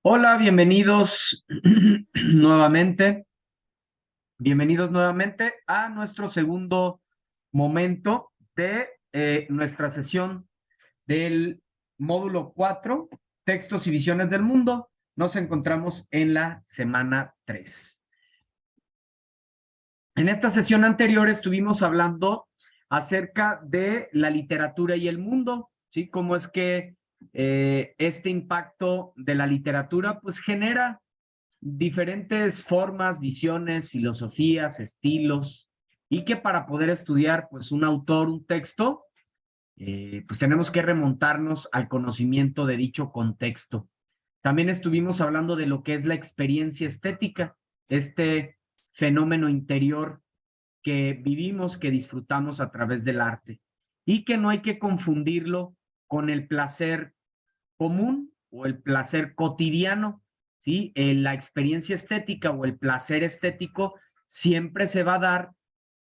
Hola, bienvenidos nuevamente. Bienvenidos nuevamente a nuestro segundo momento de nuestra sesión del módulo 4, Textos y Visiones del Mundo. Nos encontramos en la semana 3. En esta sesión anterior estuvimos hablando acerca de la literatura y el mundo, ¿sí? Cómo es que este impacto de la literatura pues genera diferentes formas, visiones, filosofías, estilos, y que para poder estudiar pues un autor, un texto, pues tenemos que remontarnos al conocimiento de dicho contexto. También estuvimos hablando de lo que es la experiencia estética, este fenómeno interior que vivimos, que disfrutamos a través del arte, y que no hay que confundirlo con el placer común o el placer cotidiano, ¿sí? La experiencia estética o el placer estético siempre se va a dar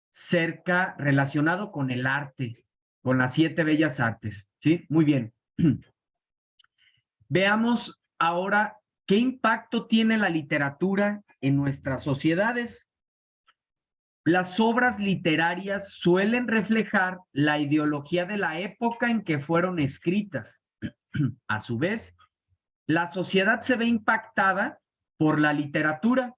cerca, relacionado con el arte, con las 7 bellas artes, ¿sí? Muy bien. Veamos ahora qué impacto tiene la literatura en nuestras sociedades. Las obras literarias suelen reflejar la ideología de la época en que fueron escritas. A su vez, la sociedad se ve impactada por la literatura,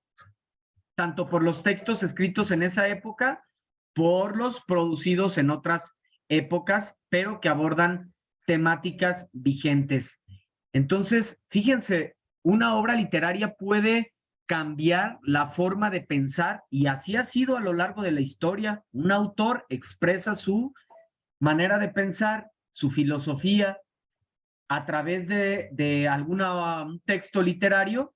tanto por los textos escritos en esa época, por los producidos en otras épocas, pero que abordan temáticas vigentes. Entonces, fíjense, una obra literaria puede cambiar la forma de pensar y así ha sido a lo largo de la historia. Un autor expresa su manera de pensar, su filosofía, a través de un texto literario,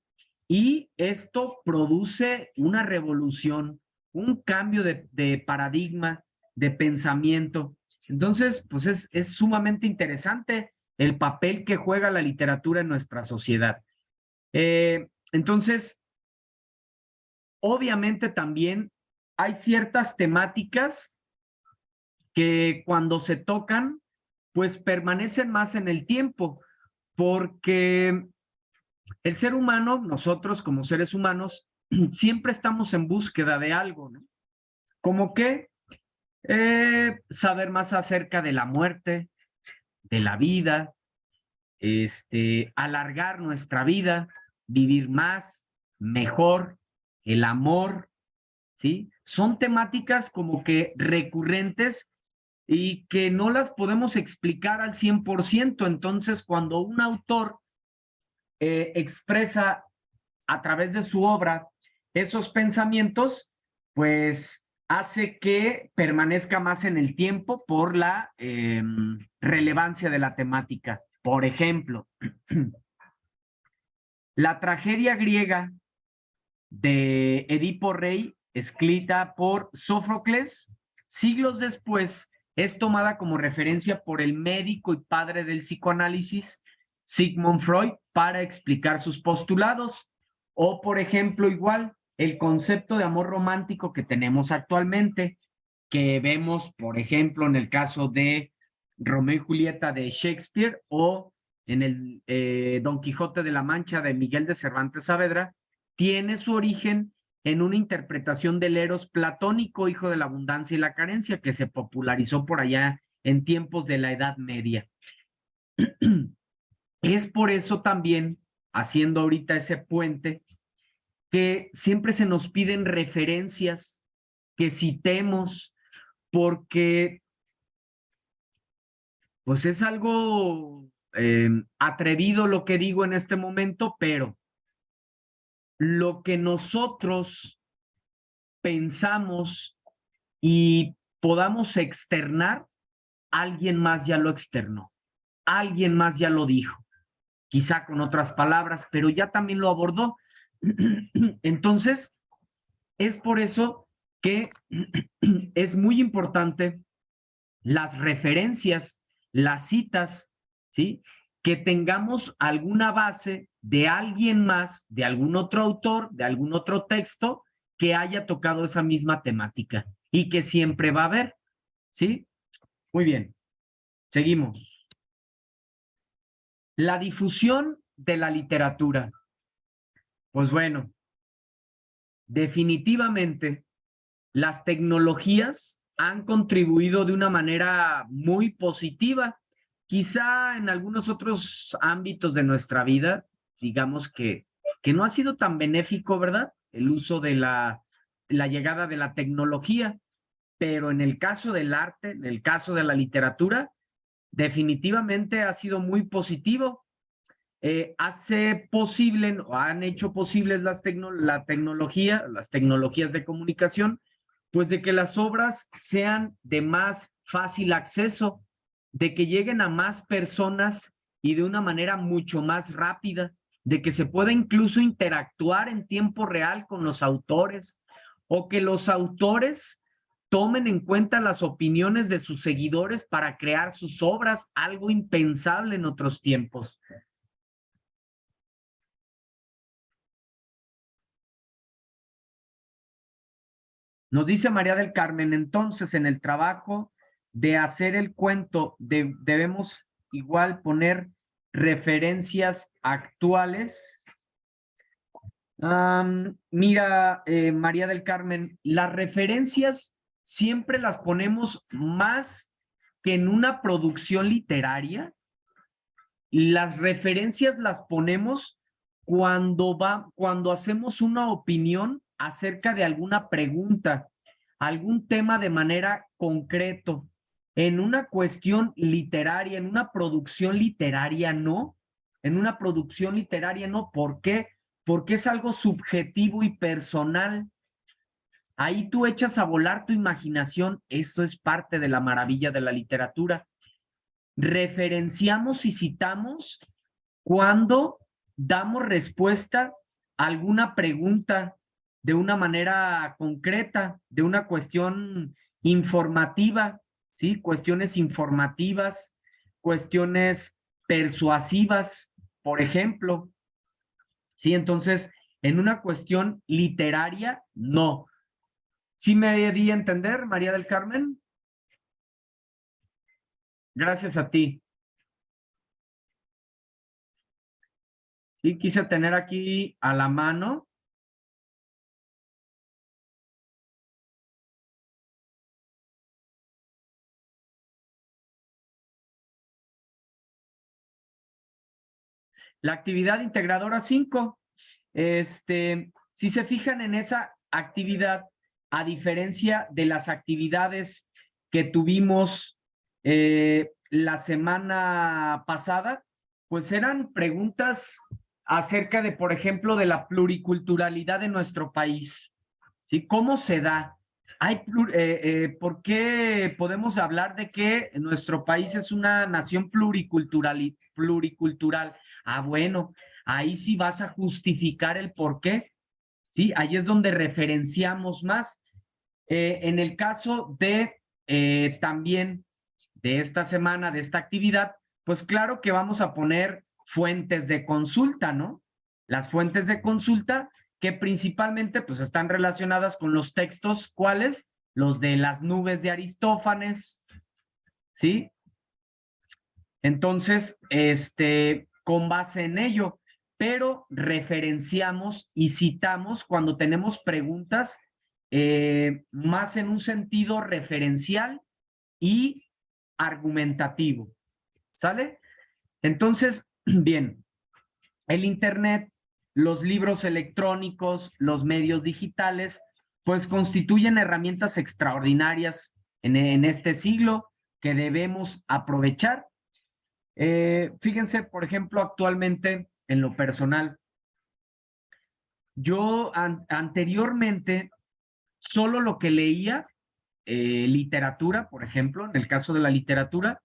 y esto produce una revolución, un cambio de paradigma, de pensamiento. Entonces, pues es sumamente interesante el papel que juega la literatura en nuestra sociedad. Entonces, obviamente también hay ciertas temáticas que cuando se tocan, pues permanecen más en el tiempo, porque el ser humano, nosotros como seres humanos, siempre estamos en búsqueda de algo, ¿no? Como que saber más acerca de la muerte, de la vida, alargar nuestra vida, vivir más, mejor, el amor, ¿sí? Son temáticas como que recurrentes y que no las podemos explicar al 100%. Entonces, cuando un autor expresa a través de su obra esos pensamientos, pues hace que permanezca más en el tiempo por la relevancia de la temática. Por ejemplo, la tragedia griega de Edipo Rey, escrita por Sófocles, siglos después, es tomada como referencia por el médico y padre del psicoanálisis, Sigmund Freud, para explicar sus postulados. O, por ejemplo, igual, el concepto de amor romántico que tenemos actualmente, que vemos, por ejemplo, en el caso de Romeo y Julieta de Shakespeare, o en el Don Quijote de la Mancha de Miguel de Cervantes Saavedra, tiene su origen en una interpretación del Eros platónico, hijo de la abundancia y la carencia, que se popularizó por allá en tiempos de la Edad Media. Es por eso también, haciendo ahorita ese puente, que siempre se nos piden referencias, que citemos, porque pues es algo atrevido lo que digo en este momento, pero lo que nosotros pensamos y podamos externar, alguien más ya lo externó, alguien más ya lo dijo, quizá con otras palabras, pero ya también lo abordó. Entonces, es por eso que es muy importante las referencias, las citas, ¿sí? Que tengamos alguna base de alguien más, de algún otro autor, de algún otro texto que haya tocado esa misma temática y que siempre va a haber, ¿sí? Muy bien, seguimos. La difusión de la literatura. Pues bueno, definitivamente las tecnologías han contribuido de una manera muy positiva. Quizá en algunos otros ámbitos de nuestra vida, digamos que no ha sido tan benéfico, ¿verdad? El uso de la llegada de la tecnología, pero en el caso del arte, en el caso de la literatura, definitivamente ha sido muy positivo. Hace posible o han hecho posibles la tecnología, las tecnologías de comunicación, pues de que las obras sean de más fácil acceso, de que lleguen a más personas y de una manera mucho más rápida, de que se pueda incluso interactuar en tiempo real con los autores o que los autores tomen en cuenta las opiniones de sus seguidores para crear sus obras, algo impensable en otros tiempos. Nos dice María del Carmen, entonces en el trabajo de hacer el cuento debemos igual poner referencias actuales. Mira, María del Carmen, las referencias siempre las ponemos más que en una producción literaria. Las referencias las ponemos cuando hacemos una opinión acerca de alguna pregunta, algún tema de manera concreto. En una cuestión literaria, en una producción literaria, no. En una producción literaria, no. ¿Por qué? Porque es algo subjetivo y personal. Ahí tú echas a volar tu imaginación. Eso es parte de la maravilla de la literatura. Referenciamos y citamos cuando damos respuesta a alguna pregunta de una manera concreta, de una cuestión informativa, ¿sí? Cuestiones informativas, cuestiones persuasivas, por ejemplo, ¿sí? Entonces, en una cuestión literaria, no. ¿Sí me di a entender, María del Carmen? Gracias a ti. Sí, quise tener aquí a la mano. La actividad integradora 5. Si se fijan en esa actividad, a diferencia de las actividades que tuvimos la semana pasada, pues eran preguntas acerca de, por ejemplo, de la pluriculturalidad de nuestro país, ¿sí? ¿Cómo se da? ¿Por qué podemos hablar de que nuestro país es una nación pluricultural? Ah, bueno, ahí sí vas a justificar el por qué, ¿sí? Ahí es donde referenciamos más. En el caso de también de esta semana, de esta actividad, pues claro que vamos a poner fuentes de consulta, ¿no? Las fuentes de consulta que principalmente pues están relacionadas con los textos, ¿cuáles? Los de las nubes de Aristófanes, ¿sí? Entonces, con base en ello, pero referenciamos y citamos cuando tenemos preguntas más en un sentido referencial y argumentativo, ¿sale? Entonces, bien, el Internet, los libros electrónicos, los medios digitales, pues constituyen herramientas extraordinarias en este siglo que debemos aprovechar. Fíjense, por ejemplo, actualmente en lo personal, yo anteriormente solo lo que leía, literatura, por ejemplo, en el caso de la literatura,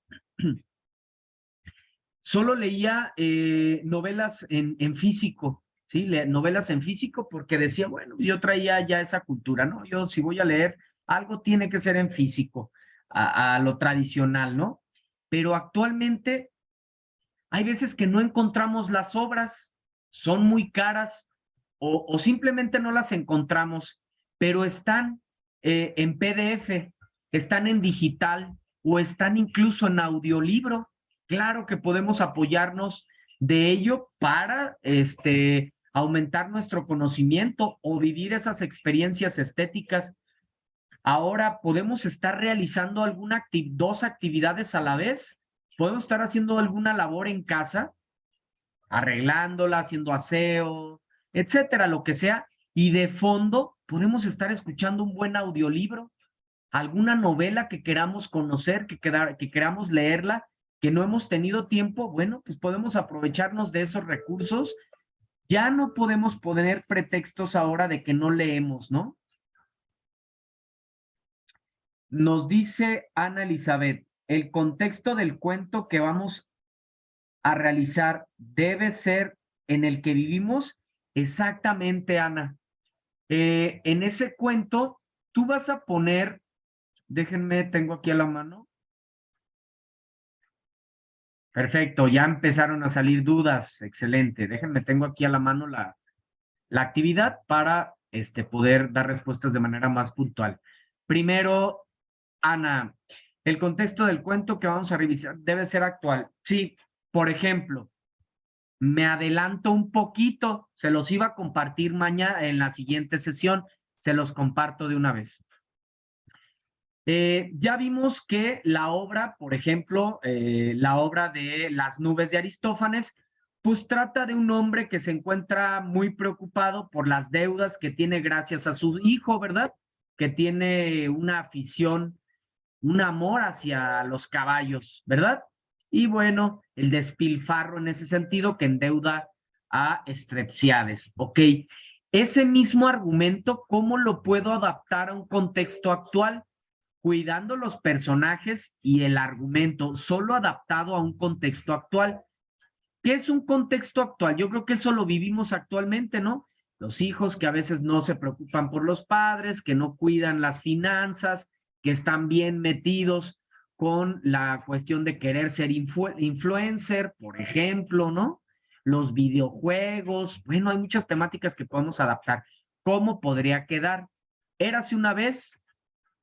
solo leía novelas en físico, ¿sí? Novelas en físico porque decía, bueno, yo traía ya esa cultura, ¿no? Yo si voy a leer algo tiene que ser en físico, a lo tradicional, ¿no? Pero actualmente hay veces que no encontramos las obras, son muy caras o simplemente no las encontramos, pero están en PDF, están en digital o están incluso en audiolibro. Claro que podemos apoyarnos de ello para aumentar nuestro conocimiento o vivir esas experiencias estéticas. Ahora podemos estar realizando dos actividades a la vez. Podemos estar haciendo alguna labor en casa, arreglándola, haciendo aseo, etcétera, lo que sea. Y de fondo podemos estar escuchando un buen audiolibro, alguna novela que queramos conocer, que queramos leerla, que no hemos tenido tiempo. Bueno, pues podemos aprovecharnos de esos recursos. Ya no podemos poner pretextos ahora de que no leemos, ¿no? Nos dice Ana Elizabeth, el contexto del cuento que vamos a realizar debe ser en el que vivimos. Exactamente, Ana. En ese cuento, tú vas a poner, déjenme, tengo aquí a la mano. Perfecto, ya empezaron a salir dudas. Excelente. Déjenme, tengo aquí a la mano la actividad para poder dar respuestas de manera más puntual. Primero, Ana, el contexto del cuento que vamos a revisar debe ser actual. Sí, por ejemplo, me adelanto un poquito, se los iba a compartir mañana en la siguiente sesión, se los comparto de una vez. Ya vimos que la obra, por ejemplo, la obra de Las nubes de Aristófanes, pues trata de un hombre que se encuentra muy preocupado por las deudas que tiene gracias a su hijo, ¿verdad? Que tiene una afición, un amor hacia los caballos, ¿verdad? Y bueno, el despilfarro en ese sentido que endeuda a Strepsiades. Ok, ese mismo argumento, ¿cómo lo puedo adaptar a un contexto actual? Cuidando los personajes y el argumento, solo adaptado a un contexto actual. ¿Qué es un contexto actual? Yo creo que eso lo vivimos actualmente, ¿no? Los hijos que a veces no se preocupan por los padres, que no cuidan las finanzas, que están bien metidos con la cuestión de querer ser influencer, por ejemplo, ¿no? Los videojuegos, bueno, hay muchas temáticas que podemos adaptar. ¿Cómo podría quedar? Érase una vez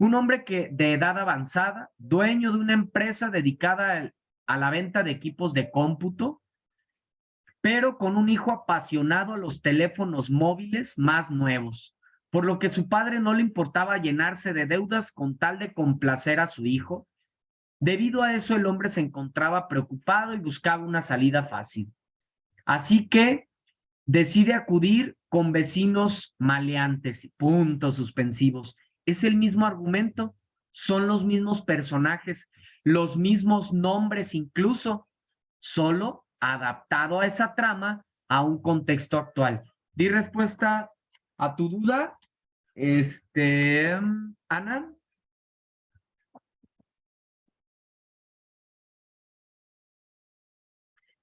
un hombre que de edad avanzada, dueño de una empresa dedicada a la venta de equipos de cómputo, pero con un hijo apasionado a los teléfonos móviles más nuevos, por lo que su padre no le importaba llenarse de deudas con tal de complacer a su hijo. Debido a eso, el hombre se encontraba preocupado y buscaba una salida fácil. Así que decide acudir con vecinos maleantes, puntos suspensivos. Es el mismo argumento, son los mismos personajes, los mismos nombres incluso, solo adaptado a esa trama a un contexto actual. Di respuesta a tu duda, Ana.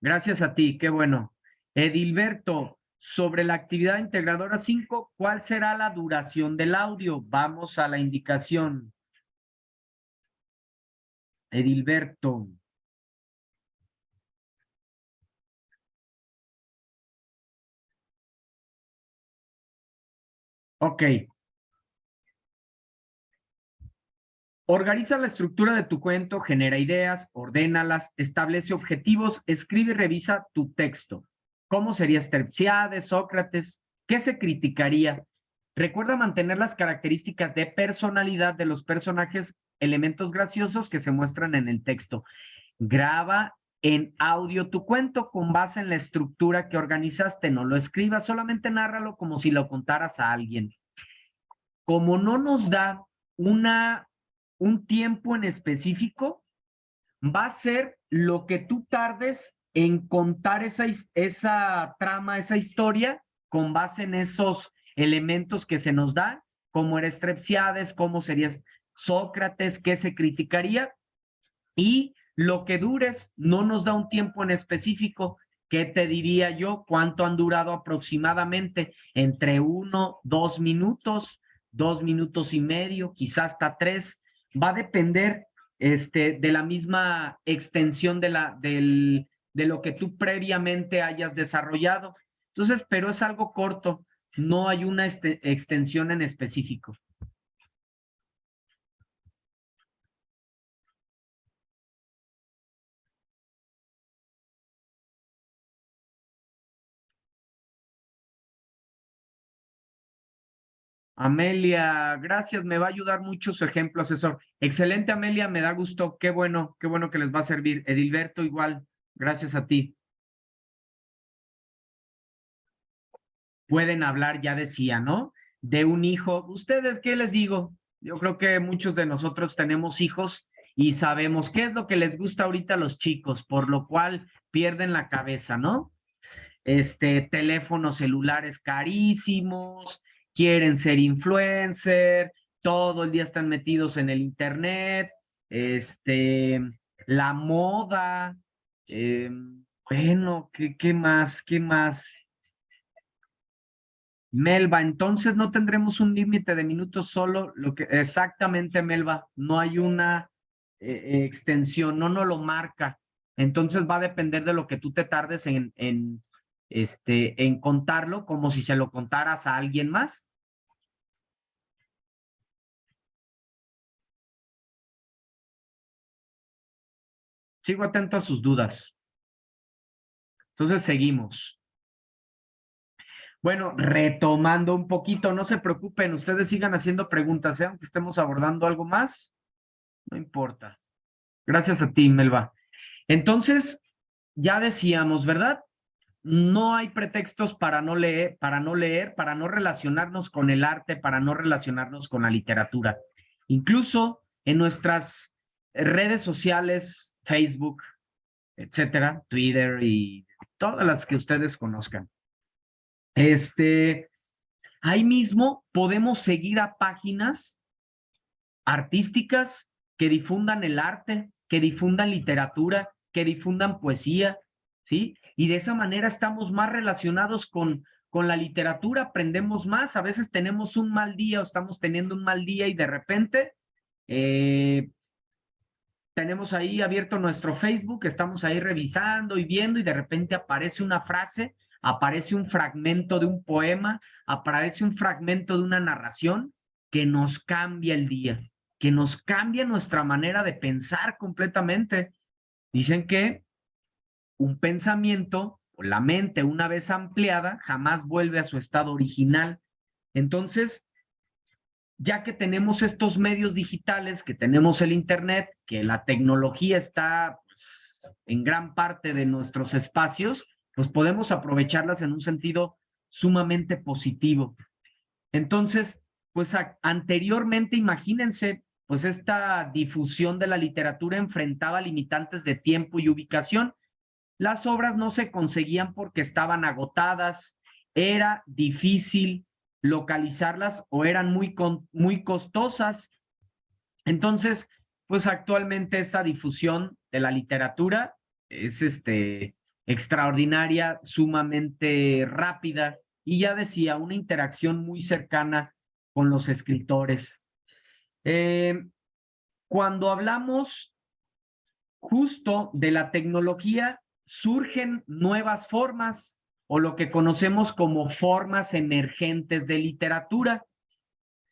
Gracias a ti, qué bueno. Edilberto, sobre la actividad integradora 5, ¿cuál será la duración del audio? Vamos a la indicación. Edilberto. Ok. Organiza la estructura de tu cuento, genera ideas, ordénalas, establece objetivos, escribe y revisa tu texto. ¿Cómo sería Terpsiades, Sócrates? ¿Qué se criticaría? Recuerda mantener las características de personalidad de los personajes, elementos graciosos que se muestran en el texto. Graba en audio tu cuento con base en la estructura que organizaste. No lo escribas, solamente nárralo como si lo contaras a alguien. Como no nos da un tiempo en específico, va a ser lo que tú tardes en contar esa trama, esa historia, con base en esos elementos que se nos dan, cómo era Strepsiades, cómo sería Sócrates, qué se criticaría, y lo que dures no nos da un tiempo en específico. ¿Qué te diría yo? ¿Cuánto han durado aproximadamente? Entre 1, 2 minutos, 2 minutos y medio, quizás hasta 3. Va a depender de la misma extensión de lo que tú previamente hayas desarrollado. Entonces, pero es algo corto, no hay una extensión en específico. Amelia, gracias, me va a ayudar mucho su ejemplo, asesor. Excelente, Amelia, me da gusto, qué bueno que les va a servir. Edilberto, igual, gracias a ti. Pueden hablar, ya decía, ¿no? De un hijo. ¿Ustedes qué les digo? Yo creo que muchos de nosotros tenemos hijos y sabemos qué es lo que les gusta ahorita a los chicos, por lo cual pierden la cabeza, ¿no? Teléfonos celulares carísimos, quieren ser influencer, todo el día están metidos en el internet, la moda, bueno, ¿qué más? ¿Qué más? Melba, entonces no tendremos un límite de minutos solo, exactamente, Melba, no hay una extensión, no nos lo marca. Entonces va a depender de lo que tú te tardes en contarlo, como si se lo contaras a alguien más. Sigo atento a sus dudas. Entonces seguimos. Bueno, retomando un poquito, no se preocupen, ustedes sigan haciendo preguntas, ¿eh? Aunque estemos abordando algo más, no importa. Gracias a ti, Melba. Entonces, ya decíamos, ¿verdad? No hay pretextos para no leer, para no relacionarnos con el arte, para no relacionarnos con la literatura. Incluso en nuestras redes sociales, Facebook, etcétera, Twitter y todas las que ustedes conozcan. Ahí mismo podemos seguir a páginas artísticas que difundan el arte, que difundan literatura, que difundan poesía, ¿sí? Y de esa manera estamos más relacionados con la literatura, aprendemos más, a veces tenemos un mal día o estamos teniendo un mal día y de repente tenemos ahí abierto nuestro Facebook, estamos ahí revisando y viendo y de repente aparece una frase, aparece un fragmento de un poema, aparece un fragmento de una narración que nos cambia el día, que nos cambia nuestra manera de pensar completamente. Dicen que un pensamiento o la mente una vez ampliada jamás vuelve a su estado original. Entonces, ya que tenemos estos medios digitales, que tenemos el Internet, que la tecnología está pues, en gran parte de nuestros espacios, pues podemos aprovecharlas en un sentido sumamente positivo. Entonces, pues anteriormente, imagínense, pues esta difusión de la literatura enfrentaba limitantes de tiempo y ubicación. Las obras no se conseguían porque estaban agotadas, era difícil localizarlas o eran muy costosas. Entonces, pues actualmente esa difusión de la literatura es extraordinaria, sumamente rápida y ya decía, una interacción muy cercana con los escritores. Cuando hablamos justo de la tecnología, surgen nuevas formas o lo que conocemos como formas emergentes de literatura.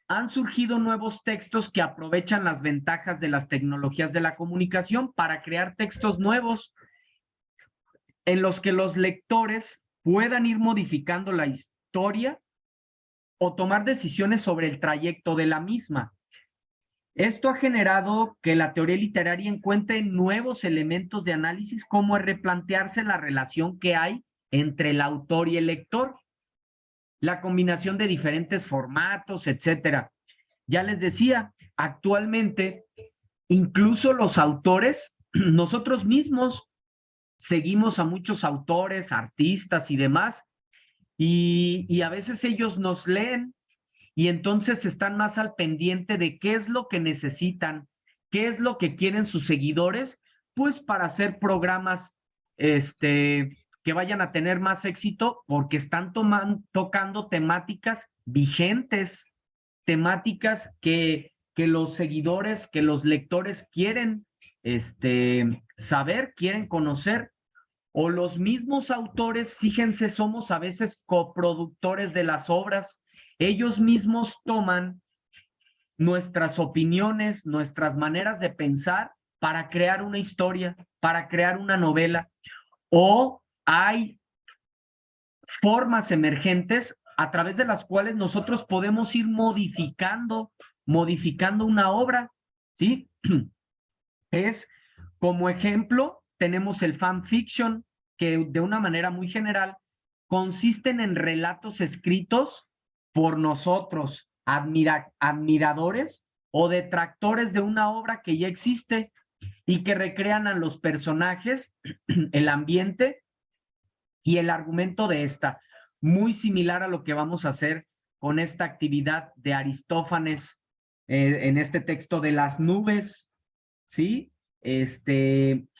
Han surgido nuevos textos que aprovechan las ventajas de las tecnologías de la comunicación para crear textos nuevos en los que los lectores puedan ir modificando la historia o tomar decisiones sobre el trayecto de la misma. Esto ha generado que la teoría literaria encuentre nuevos elementos de análisis, como replantearse la relación que hay entre el autor y el lector, la combinación de diferentes formatos, etcétera. Ya les decía, actualmente, incluso los autores, nosotros mismos seguimos a muchos autores, artistas y demás, y a veces ellos nos leen y entonces están más al pendiente de qué es lo que necesitan, qué es lo que quieren sus seguidores, pues para hacer programas que vayan a tener más éxito porque están tocando temáticas vigentes, temáticas que los seguidores, que los lectores quieren saber, quieren conocer, o los mismos autores, fíjense, somos a veces coproductores de las obras. Ellos mismos toman nuestras opiniones, nuestras maneras de pensar para crear una historia, para crear una novela. O hay formas emergentes a través de las cuales nosotros podemos ir modificando una obra, ¿sí? Es, como ejemplo, tenemos el fanfiction, que de una manera muy general consisten en relatos escritos por nosotros, admiradores o detractores de una obra que ya existe y que recrean a los personajes, el ambiente y el argumento de esta, muy similar a lo que vamos a hacer con esta actividad de Aristófanes en este texto de las nubes, ¿sí?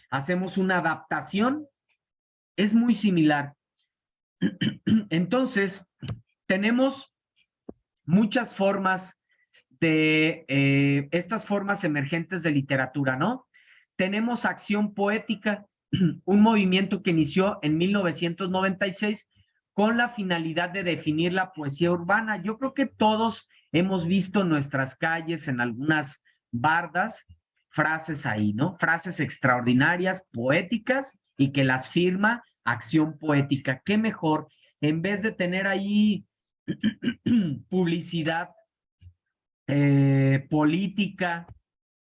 Hacemos una adaptación, es muy similar. Entonces, tenemos muchas formas de estas formas emergentes de literatura, ¿no? Tenemos acción poética, un movimiento que inició en 1996 con la finalidad de definir la poesía urbana. Yo creo que todos hemos visto en nuestras calles, en algunas bardas, frases ahí, ¿no? Frases extraordinarias, poéticas y que las firma acción poética. ¿Qué mejor? En vez de tener ahí publicidad política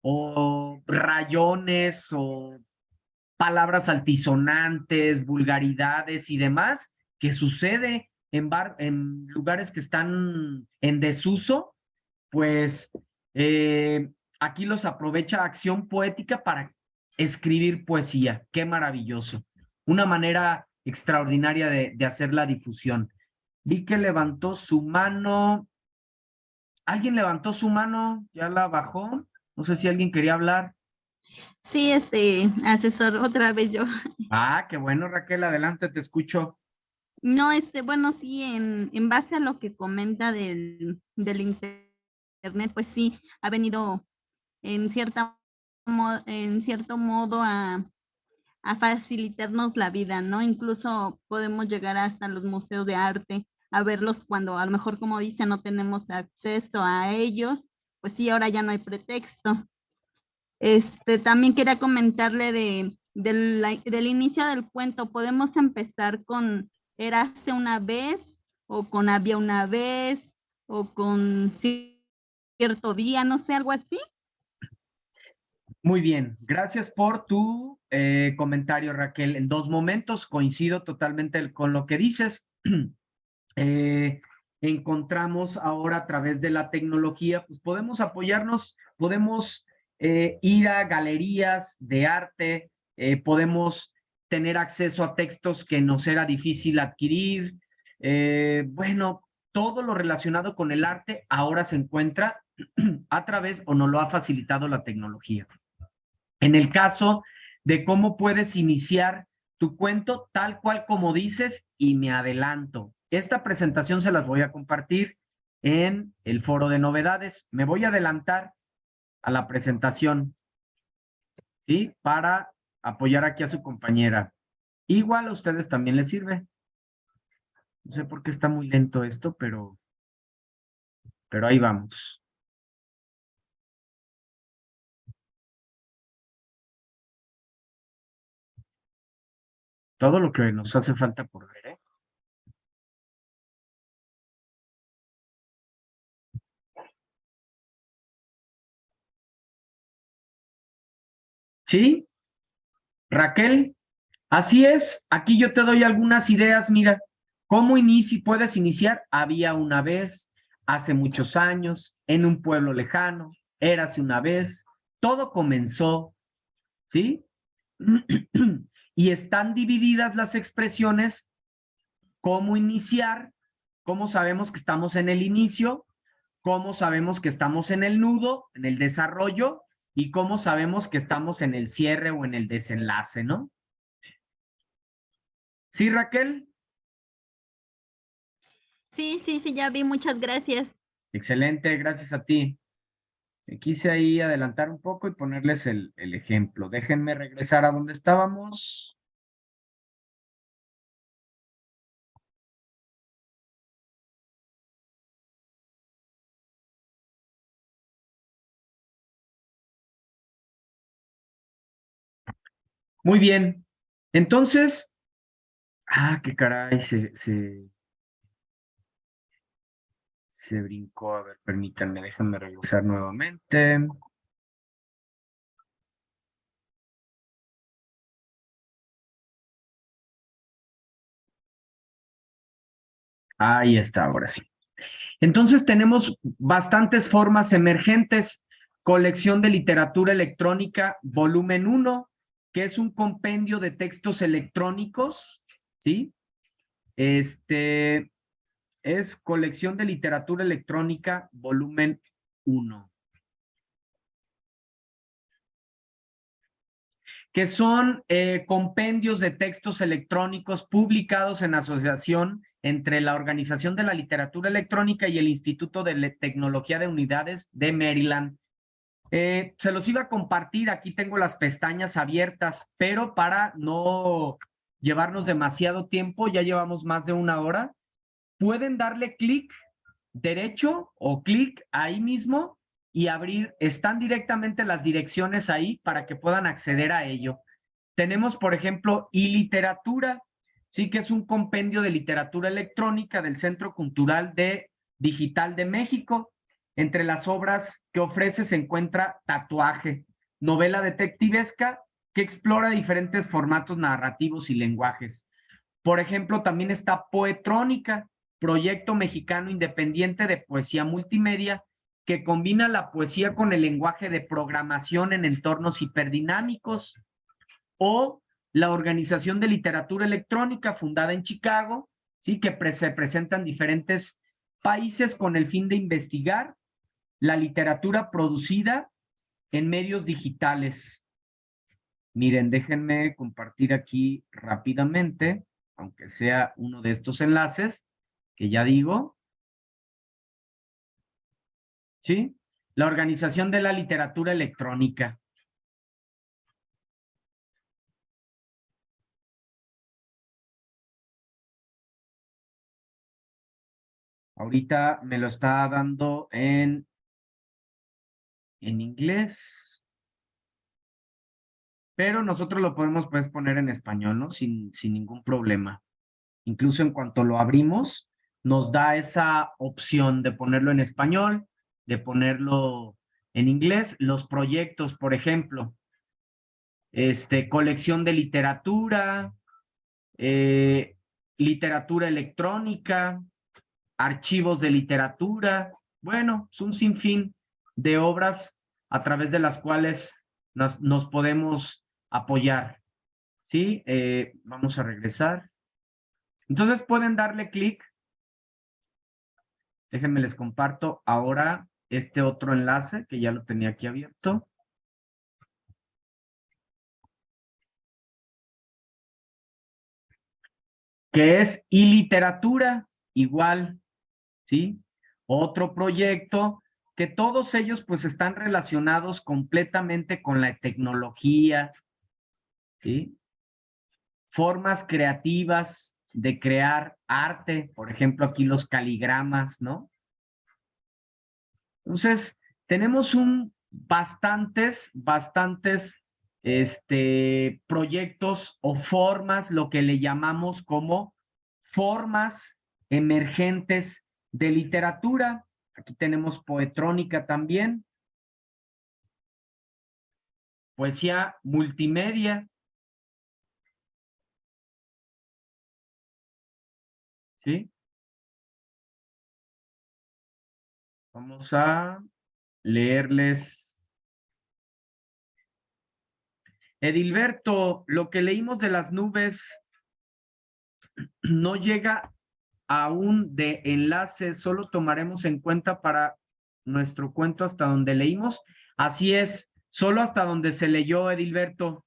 o rayones o palabras altisonantes, vulgaridades y demás, que sucede en lugares que están en desuso, pues aquí los aprovecha Acción Poética para escribir poesía. Qué maravilloso. Una manera extraordinaria de hacer la difusión. Vi que levantó su mano. ¿Alguien levantó su mano? ¿Ya la bajó? No sé si alguien quería hablar. Sí, asesor, otra vez yo. Ah, qué bueno, Raquel, adelante, te escucho. No, bueno, sí, en base a lo que comenta del internet, pues sí, ha venido en en cierto modo a facilitarnos la vida, ¿no? Incluso podemos llegar hasta los museos de arte a verlos cuando a lo mejor, como dice, no tenemos acceso a ellos, pues sí, ahora ya no hay pretexto. También quería comentarle del inicio del cuento. Podemos empezar con Érase una vez, o con Había una vez, o con Cierto día, no sé, algo así. Muy bien, gracias por tu comentario, Raquel. En dos momentos coincido totalmente con lo que dices. Encontramos ahora a través de la tecnología, pues podemos apoyarnos, podemos ir a galerías de arte, podemos tener acceso a textos que nos era difícil adquirir. Bueno, todo lo relacionado con el arte ahora se encuentra a través o nos lo ha facilitado la tecnología. En el caso de cómo puedes iniciar tu cuento, tal cual como dices, y me adelanto. Esta presentación se las voy a compartir en el foro de novedades. Me voy a adelantar a la presentación, ¿sí? Para apoyar aquí a su compañera. Igual a ustedes también les sirve. No sé por qué está muy lento esto, pero ahí vamos. Todo lo que nos hace falta por ver, ¿eh? ¿Sí? Raquel, así es, aquí yo te doy algunas ideas, mira, ¿cómo puedes iniciar? Había una vez, hace muchos años, en un pueblo lejano, érase una vez, todo comenzó, ¿sí? Y están divididas las expresiones, cómo iniciar, cómo sabemos que estamos en el inicio, cómo sabemos que estamos en el nudo, en el desarrollo, y cómo sabemos que estamos en el cierre o en el desenlace, ¿no? ¿Sí, Raquel? Sí, sí, sí, ya vi, muchas gracias. Excelente, gracias a ti. Quise ahí adelantar un poco y ponerles el ejemplo. Déjenme regresar a donde estábamos. Muy bien. Entonces, qué caray, Se brincó, a ver, permítanme, déjenme regresar nuevamente. Ahí está, ahora sí. Entonces tenemos bastantes formas emergentes. Colección de literatura electrónica, volumen 1, que es un compendio de textos electrónicos, ¿sí? Es colección de literatura electrónica, volumen 1. Que son compendios de textos electrónicos publicados en asociación entre la Organización de la Literatura Electrónica y el Instituto de Tecnología de Unidades de Maryland. Se los iba a compartir, aquí tengo las pestañas abiertas, pero para no llevarnos demasiado tiempo, ya llevamos más de 1 hora, pueden darle clic derecho o clic ahí mismo y abrir, están directamente las direcciones ahí para que puedan acceder a ello. Tenemos, por ejemplo, iLiteratura, sí que es un compendio de literatura electrónica del Centro Cultural Digital de México. Entre las obras que ofrece se encuentra Tatuaje, novela detectivesca que explora diferentes formatos narrativos y lenguajes. Por ejemplo, también está Poetrónica, proyecto mexicano independiente de poesía multimedia que combina la poesía con el lenguaje de programación en entornos hiperdinámicos. O la Organización de Literatura Electrónica, fundada en Chicago, ¿sí? Que se presenta en diferentes países con el fin de investigar la literatura producida en medios digitales. Miren, déjenme compartir aquí rápidamente, aunque sea uno de estos enlaces, que ya digo, ¿sí? La Organización de la Literatura Electrónica. Ahorita me lo está dando en inglés, pero nosotros lo podemos pues poner en español, ¿no? Sin ningún problema. Incluso en cuanto lo abrimos, nos da esa opción de ponerlo en español, de ponerlo en inglés. Los proyectos, por ejemplo, colección de literatura, literatura electrónica, archivos de literatura. Bueno, es un sinfín de obras a través de las cuales nos podemos apoyar. ¿Sí? Vamos a regresar. Entonces pueden darle clic. Déjenme les comparto ahora este otro enlace que ya lo tenía aquí abierto. Que es iLiteratura, igual, ¿sí? Otro proyecto que todos ellos pues están relacionados completamente con la tecnología, ¿sí? Formas creativas de crear arte, por ejemplo, aquí los caligramas, ¿no? Entonces, tenemos bastantes proyectos o formas, lo que le llamamos como formas emergentes de literatura. Aquí tenemos Poetrónica también. Poesía multimedia. ¿Sí? Vamos a leerles. Edilberto, lo que leímos de las nubes no llega aún de enlace, solo tomaremos en cuenta para nuestro cuento hasta donde leímos. Así es, solo hasta donde se leyó, Edilberto,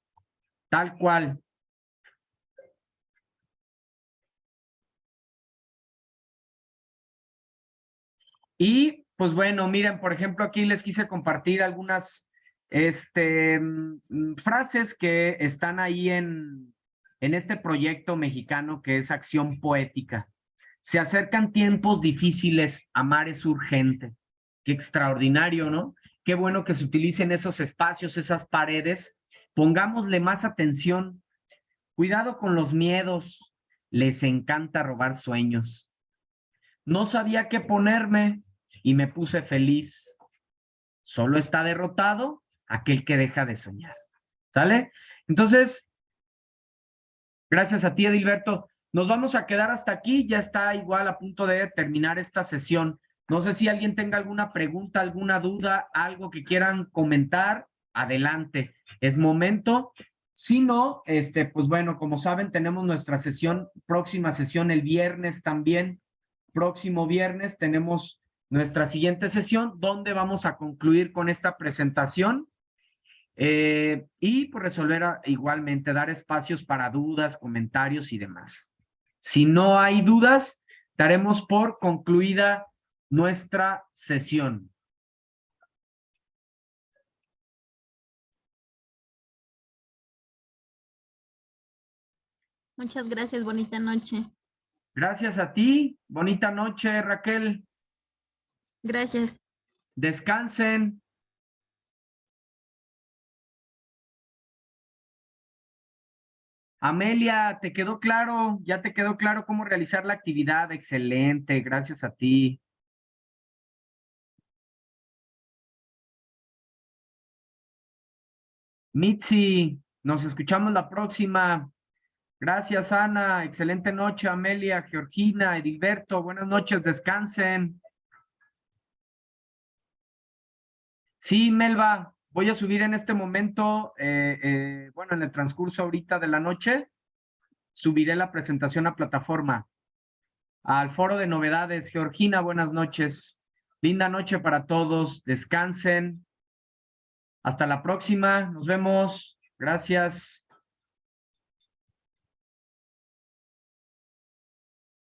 tal cual. Y pues bueno, miren, por ejemplo, aquí les quise compartir algunas frases que están ahí en este proyecto mexicano que es Acción Poética. Se acercan tiempos difíciles, amar es urgente. Qué extraordinario, ¿no? Qué bueno que se utilicen esos espacios, esas paredes. Pongámosle más atención. Cuidado con los miedos. Les encanta robar sueños. No sabía qué ponerme. y me puse feliz. Solo está derrotado aquel que deja de soñar. ¿Sale? Entonces, gracias a ti, Edilberto. Nos vamos a quedar hasta aquí. Ya está igual a punto de terminar esta sesión. No sé si alguien tenga alguna pregunta, alguna duda, algo que quieran comentar. Adelante. Es momento. Si no, pues bueno, como saben, tenemos nuestra próxima sesión el viernes también. Próximo viernes tenemos nuestra siguiente sesión donde vamos a concluir con esta presentación y pues resolver igualmente, dar espacios para dudas, comentarios y demás. Si no hay dudas, daremos por concluida nuestra sesión. Muchas gracias, bonita noche. Gracias a ti, bonita noche, Raquel. Gracias. Descansen. Amelia, ¿te quedó claro? ¿Ya te quedó claro cómo realizar la actividad? Excelente, gracias a ti. Mitzi, nos escuchamos la próxima. Gracias, Ana. Excelente noche, Amelia, Georgina, Edilberto. Buenas noches, descansen. Sí, Melba, voy a subir en este momento, bueno, en el transcurso ahorita de la noche, subiré la presentación a plataforma, al foro de novedades. Georgina, buenas noches. Linda noche para todos. Descansen. Hasta la próxima. Nos vemos. Gracias.